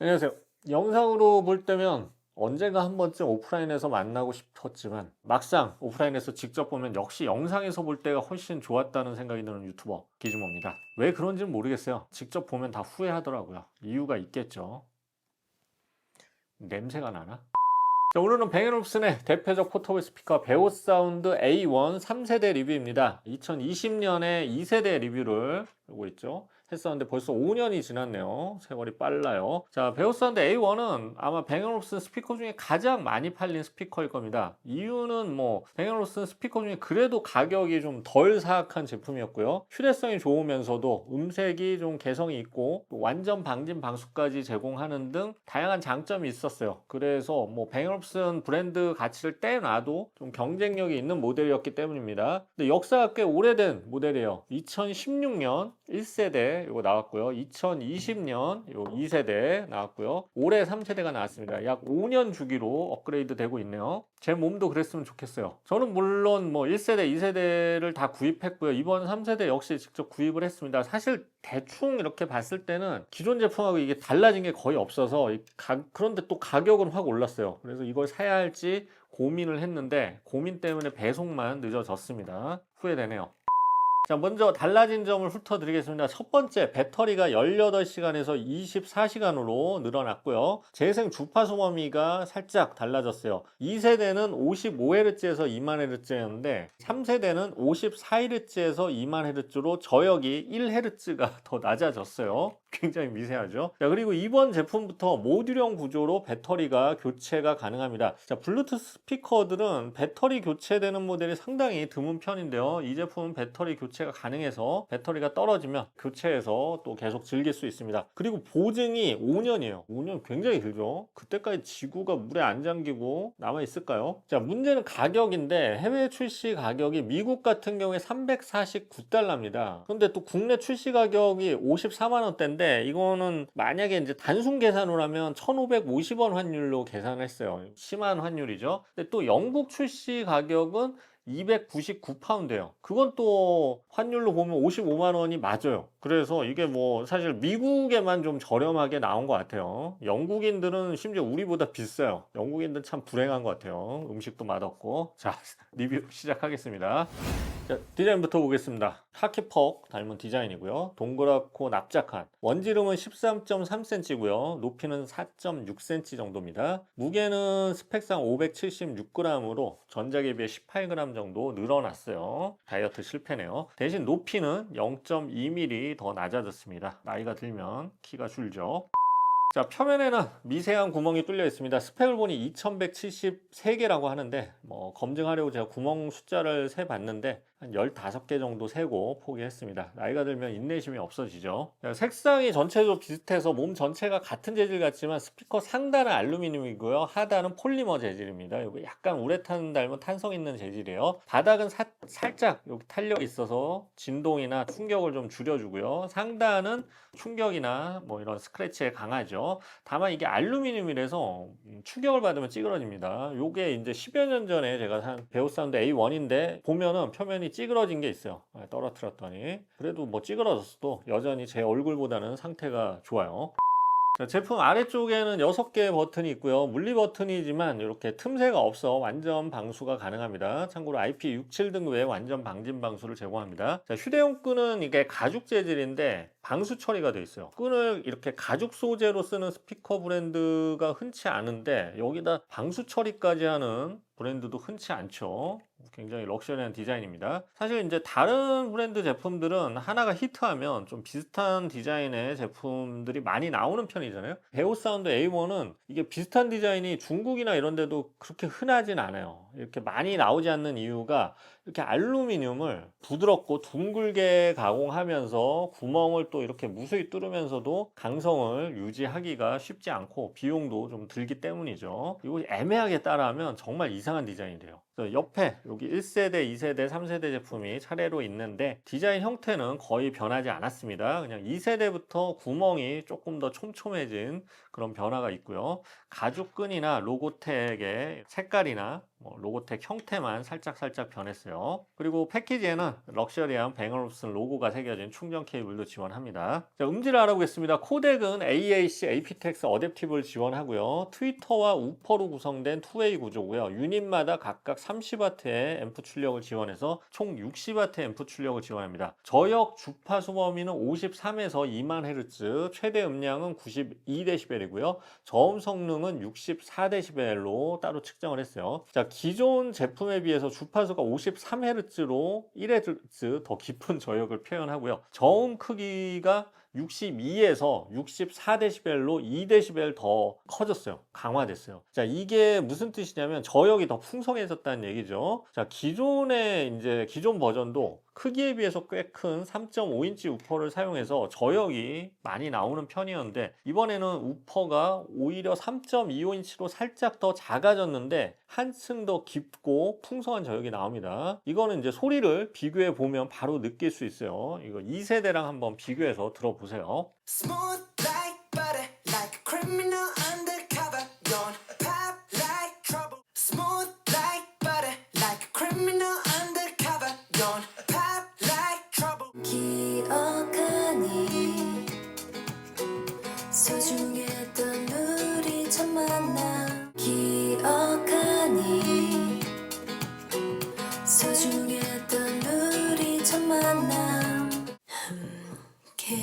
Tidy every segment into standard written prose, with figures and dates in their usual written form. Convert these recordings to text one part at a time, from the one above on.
안녕하세요. 영상으로 볼 때면 언젠가 한 번쯤 오프라인에서 만나고 싶었지만 막상 오프라인에서 직접 보면 역시 영상에서 볼 때가 훨씬 좋았다는 생각이 드는 유튜버 기즈모입니다. 왜 그런지는 모르겠어요. 직접 보면 다 후회하더라고요. 이유가 있겠죠. 냄새가 나나? 자, 오늘은 뱅앤올ufsen의 대표적 포터블 스피커 베오사운드 A1 3세대 리뷰입니다. 2020년에 2세대 리뷰를 하고 있죠. 했었는데 벌써 5년이 지났네요. 세월이 빨라요. 자, 베오사운드 A1은 아마 뱅앤올ufsen 스피커 중에 가장 많이 팔린 스피커일 겁니다. 이유는 뭐 뱅앤올ufsen 스피커 중에 그래도 가격이 좀 덜 사악한 제품이었고요. 휴대성이 좋으면서도 음색이 좀 개성이 있고 또 완전 방진 방수까지 제공하는 등 다양한 장점이 있었어요. 그래서 뭐 뱅앤올ufsen 브랜드 가치를 떼놔도 좀 경쟁력이 있는 모델이었기 때문입니다. 근데 역사가 꽤 오래된 모델이에요. 2016년 1세대 이거 나왔고요. 2020년 요 2세대 나왔고요. 올해 3세대가 나왔습니다. 약 5년 주기로 업그레이드 되고 있네요. 제 몸도 그랬으면 좋겠어요. 저는 물론 뭐 1세대, 2세대를 다 구입했고요. 이번 3세대 역시 직접 구입을 했습니다. 사실 대충 이렇게 봤을 때는 기존 제품하고 이게 달라진 게 거의 없어서 그런데 또 가격은 확 올랐어요. 그래서 이걸 사야 할지 고민을 했는데 고민 때문에 배송만 늦어졌습니다. 후회되네요. 자, 먼저 달라진 점을 훑어드리겠습니다. 첫 번째, 배터리가 18시간에서 24시간으로 늘어났고요. 재생 주파수 범위가 살짝 달라졌어요. 2세대는 55Hz에서 20Hz였는데 3세대는 54Hz에서 20Hz로 저역이 1Hz가 더 낮아졌어요. 굉장히 미세하죠. 자, 그리고 이번 제품부터 모듈형 구조로 배터리가 교체가 가능합니다. 자, 블루투스 스피커들은 배터리 교체되는 모델이 상당히 드문 편인데요. 이 제품은 배터리 교체가 가능해서 배터리가 떨어지면 교체해서 또 계속 즐길 수 있습니다. 그리고 보증이 5년이에요. 5년 굉장히 길죠. 그때까지 지구가 물에 안 잠기고 남아 있을까요? 자, 문제는 가격인데 해외 출시 가격이 미국 같은 경우에 349달러입니다. 근데 또 국내 출시 가격이 54만 원대인데 이거는 만약에 이제 단순 계산으로 하면 1,550원 환율로 계산을 했어요. 심한 환율이죠. 근데 또 영국 출시 가격은 299파운드예요. 그건 또 환율로 보면 55만 원이 맞아요. 그래서 이게 뭐 사실 미국에만 좀 저렴하게 나온 것 같아요. 영국인들은 심지어 우리보다 비싸요. 영국인들은 참 불행한 것 같아요. 음식도 맛없고. 자, 리뷰 시작하겠습니다. 자, 디자인부터 보겠습니다. 카키퍽 닮은 디자인이고요. 동그랗고 납작한 원지름은 13.3cm고요. 높이는 4.6cm 정도입니다. 무게는 스펙상 576g으로 전작에 비해 18g 정도 늘어났어요. 다이어트 실패네요. 대신 높이는 0.2mm 더 낮아졌습니다. 나이가 들면 키가 줄죠. 자, 표면에는 미세한 구멍이 뚫려 있습니다. 스펙을 보니 2173개라고 하는데 뭐 검증하려고 제가 구멍 숫자를 세봤는데 한 15개 정도 세고 포기했습니다. 나이가 들면 인내심이 없어지죠. 자, 색상이 전체적으로 비슷해서 몸 전체가 같은 재질 같지만 스피커 상단은 알루미늄이고요. 하단은 폴리머 재질입니다. 이거 약간 우레탄 닮은 탄성 있는 재질이에요. 바닥은 살짝 여기 탄력이 있어서 진동이나 충격을 좀 줄여주고요. 상단은 충격이나 뭐 이런 스크래치에 강하죠. 다만 이게 알루미늄이라서 충격을 받으면 찌그러집니다. 요게 이제 10여 년 전에 제가 산 베오사운드 A1인데 보면은 표면이 찌그러진 게 있어요. 떨어뜨렸더니. 그래도 뭐 찌그러졌어도 여전히 제 얼굴보다는 상태가 좋아요. 자, 제품 아래쪽에는 6개의 버튼이 있고요. 물리 버튼이지만 이렇게 틈새가 없어 완전 방수가 가능합니다. 참고로 IP67 등급의 완전 방진 방수를 제공합니다. 자, 휴대용 끈은 이게 가죽 재질인데 방수 처리가 되어 있어요. 끈을 이렇게 가죽 소재로 쓰는 스피커 브랜드가 흔치 않은데 여기다 방수 처리까지 하는 브랜드도 흔치 않죠. 굉장히 럭셔리한 디자인입니다. 사실 이제 다른 브랜드 제품들은 하나가 히트하면 좀 비슷한 디자인의 제품들이 많이 나오는 편이잖아요. 베오사운드 A1은 이게 비슷한 디자인이 중국이나 이런 데도 그렇게 흔하진 않아요. 이렇게 많이 나오지 않는 이유가 이렇게 알루미늄을 부드럽고 둥글게 가공하면서 구멍을 또 이렇게 무수히 뚫으면서도 강성을 유지하기가 쉽지 않고 비용도 좀 들기 때문이죠. 이거 애매하게 따라하면 정말 이상한 디자인이 돼요. 옆에 여기 1세대, 2세대, 3세대 제품이 차례로 있는데 디자인 형태는 거의 변하지 않았습니다. 그냥 2세대부터 구멍이 조금 더 촘촘해진 그런 변화가 있고요. 가죽끈이나 로고텍의 색깔이나 뭐 로고텍 형태만 살짝 변했어요. 그리고 패키지에는 럭셔리한 뱅올룹슨 로고가 새겨진 충전 케이블도 지원합니다. 자, 음질을 알아보겠습니다. 코덱은 AAC, aptX 어댑티브를 지원하고요. 트위터와 우퍼로 구성된 투웨이 구조고요. 유닛마다 각각 30W의 앰프 출력을 지원해서 총 60W의 앰프 출력을 지원합니다. 저역 주파수 범위는 53에서 2만 Hz, 최대 음량은 92dB이고요. 저음 성능은 64dB로 따로 측정을 했어요. 자, 기존 제품에 비해서 주파수가 53Hz로 1Hz 더 깊은 저역을 표현하고요. 저음 크기가 62에서 64dB로 2dB 더 커졌어요. 강화됐어요. 자, 이게 무슨 뜻이냐면 저역이 더 풍성해졌다는 얘기죠. 자, 기존 버전도 크기에 비해서 꽤 큰 3.5인치 우퍼를 사용해서 저역이 많이 나오는 편이었는데, 이번에는 우퍼가 오히려 3.25인치로 살짝 더 작아졌는데 한층 더 깊고 풍성한 저역이 나옵니다. 이거는 이제 소리를 비교해 보면 바로 느낄 수 있어요. 이거 2세대랑 한번 비교해서 들어보세요. Smooth like butter, like a criminal undercover. Don't pop like trouble. Smooth like butter, like a criminal undercover. Don't pop like trouble. 기억하니 소중했던 우리 첫 만남. 기억하니 소중했던 우리 첫 만남. 함께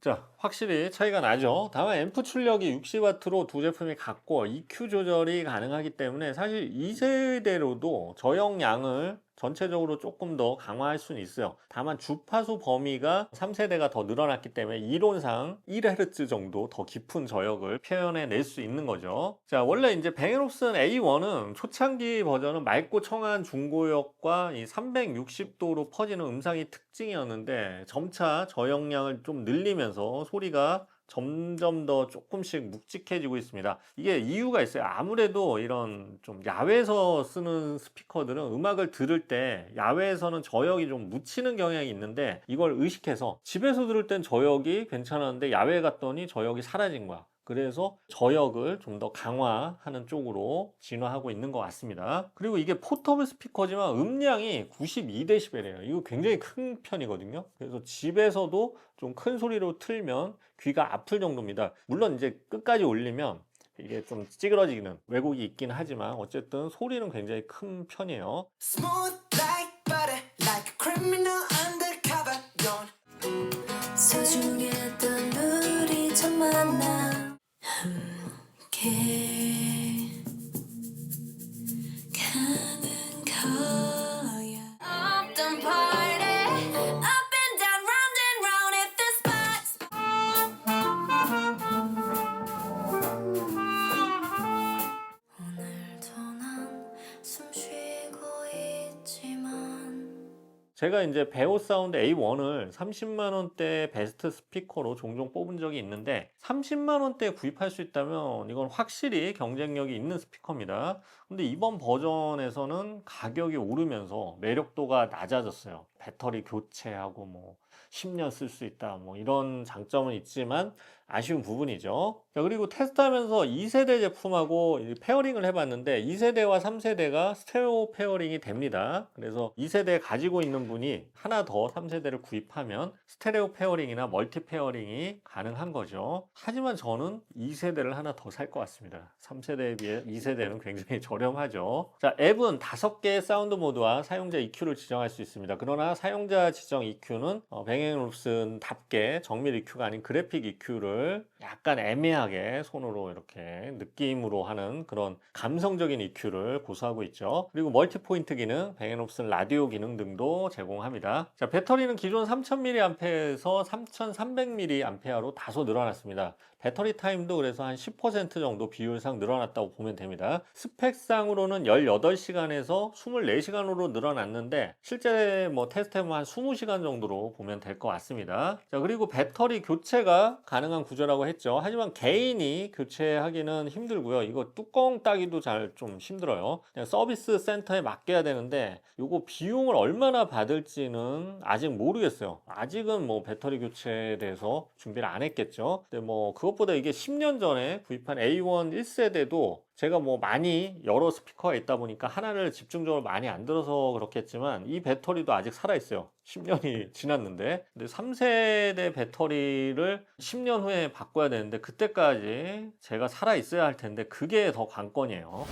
자, 확실히 차이가 나죠. 다만 앰프 출력이 60W로 두 제품이 같고 EQ 조절이 가능하기 때문에 사실 2세대로도 저역량을 전체적으로 조금 더 강화할 수는 있어요. 다만 주파수 범위가 3세대가 더 늘어났기 때문에 이론상 1Hz 정도 더 깊은 저역을 표현해 낼 수 있는 거죠. 자, 원래 이제 뱅앤올ufsen A1은 초창기 버전은 맑고 청한 중고역과 이 360도로 퍼지는 음상이 특징이었는데, 점차 저역량을 좀 늘리면서 소리가 점점 더 조금씩 묵직해지고 있습니다. 이게 이유가 있어요. 아무래도 이런 좀 야외에서 쓰는 스피커들은 음악을 들을 때 야외에서는 저역이 좀 묻히는 경향이 있는데, 이걸 의식해서 집에서 들을 땐 저역이 괜찮았는데 야외에 갔더니 저역이 사라진 거야. 그래서 저역을 좀 더 강화하는 쪽으로 진화하고 있는 것 같습니다. 그리고 이게 포터블 스피커지만 음량이 92dB예요. 이거 굉장히 큰 편이거든요. 그래서 집에서도 좀 큰 소리로 틀면 귀가 아플 정도입니다. 물론 이제 끝까지 올리면 이게 좀 찌그러지는 왜곡이 있긴 하지만 어쨌든 소리는 굉장히 큰 편이에요. Smooth like butter, like a criminal undercover. Don't 소중했던 우리 첫 만남. 함께 가는 거야. Up the party, up and down, round and round at the spot. 오늘도 난 숨 쉬고 있지만. 제가 이제 베오 사운드 A1을 30만 원대 베스트 스피커로 종종 뽑은 적이 있는데, 30만 원대에 구입할 수 있다면 이건 확실히 경쟁력이 있는 스피커입니다. 근데 이번 버전에서는 가격이 오르면서 매력도가 낮아졌어요. 배터리 교체하고 뭐 10년 쓸 수 있다 뭐 이런 장점은 있지만 아쉬운 부분이죠. 자, 그리고 테스트하면서 2세대 제품하고 페어링을 해봤는데 2세대와 3세대가 스테레오 페어링이 됩니다. 그래서 2세대 가지고 있는 분이 하나 더 3세대를 구입하면 스테레오 페어링이나 멀티 페어링이 가능한 거죠. 하지만 저는 2세대를 하나 더 살 것 같습니다. 3세대에 비해 2세대는 굉장히 저렴하죠. 자, 앱은 5개의 사운드 모드와 사용자 EQ를 지정할 수 있습니다. 그러나 사용자 지정 EQ는 뱅앤올ufsen답게 정밀 EQ가 아닌 그래픽 EQ를 약간 애매하게 손으로 이렇게 느낌으로 하는 그런 감성적인 EQ를 고수하고 있죠. 그리고 멀티포인트 기능, 뱅앤올ufsen 라디오 기능 등도 제공합니다. 자, 배터리는 기존 3000mAh에서 3300mAh로 다소 늘어났습니다. 배터리 타임도 그래서 한 10% 정도 비율상 늘어났다고 보면 됩니다. 스펙상으로는 18시간에서 24시간으로 늘어났는데, 실제 뭐 테스트해보면 한 20시간 정도로 보면 될 것 같습니다. 자, 그리고 배터리 교체가 가능한 구조라고 했죠. 하지만 개인이 교체하기는 힘들고요. 이거 뚜껑 따기도 잘 좀 힘들어요. 그냥 서비스 센터에 맡겨야 되는데 이거 비용을 얼마나 받을지는 아직 모르겠어요. 아직은 뭐 배터리 교체에 대해서 준비를 안 했겠죠. 근데 뭐 그것보다 이게 10년 전에 구입한 A1 1세대도 제가 뭐 많이 여러 스피커가 있다 보니까 하나를 집중적으로 많이 안 들어서 그렇겠지만 이 배터리도 아직 살아있어요. 10년이 지났는데. 근데 3세대 배터리를 10년 후에 바꿔야 되는데 그때까지 제가 살아있어야 할 텐데 그게 더 관건이에요.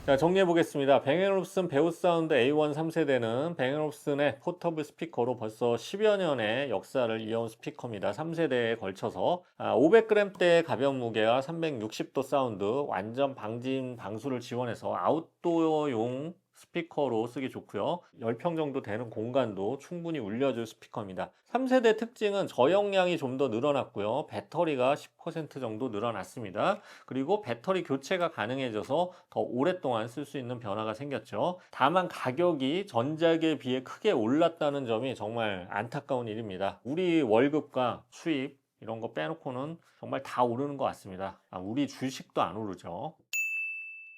자, 정리해 보겠습니다. 뱅앤올ufsen 베오사운드 A1 3세대는 뱅앤올ufsen의 포터블 스피커로 벌써 10여 년의 역사를 이어온 스피커입니다. 3세대에 걸쳐서 500g대의 가벼운 무게와 360도 사운드, 완전 방진 방수를 지원해서 아웃도어용 스피커로 쓰기 좋고요. 10평 정도 되는 공간도 충분히 울려줄 스피커입니다. 3세대 특징은 저역량이 좀 더 늘어났고요. 배터리가 10% 정도 늘어났습니다. 그리고 배터리 교체가 가능해져서 더 오랫동안 쓸 수 있는 변화가 생겼죠. 다만 가격이 전작에 비해 크게 올랐다는 점이 정말 안타까운 일입니다. 우리 월급과 수입 이런 거 빼놓고는 정말 다 오르는 것 같습니다. 우리 주식도 안 오르죠.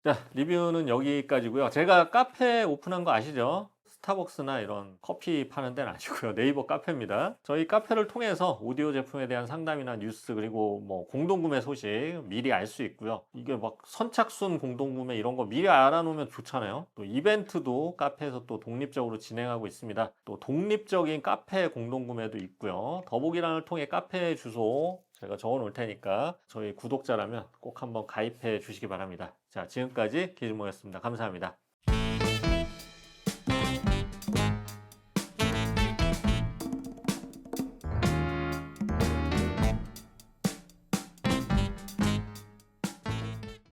자, 리뷰는 여기까지고요. 제가 카페 오픈한 거 아시죠? 스타벅스나 이런 커피 파는 데는 아니고요. 네이버 카페입니다. 저희 카페를 통해서 오디오 제품에 대한 상담이나 뉴스 그리고 뭐 공동구매 소식 미리 알 수 있고요. 이게 막 선착순 공동구매 이런 거 미리 알아놓으면 좋잖아요. 또 이벤트도 카페에서 또 독립적으로 진행하고 있습니다. 또 독립적인 카페 공동구매도 있고요. 더보기란을 통해 카페 주소 제가 적어 놓을 테니까 저희 구독자라면 꼭 한번 가입해 주시기 바랍니다. 자, 지금까지 기즈모였습니다. 감사합니다.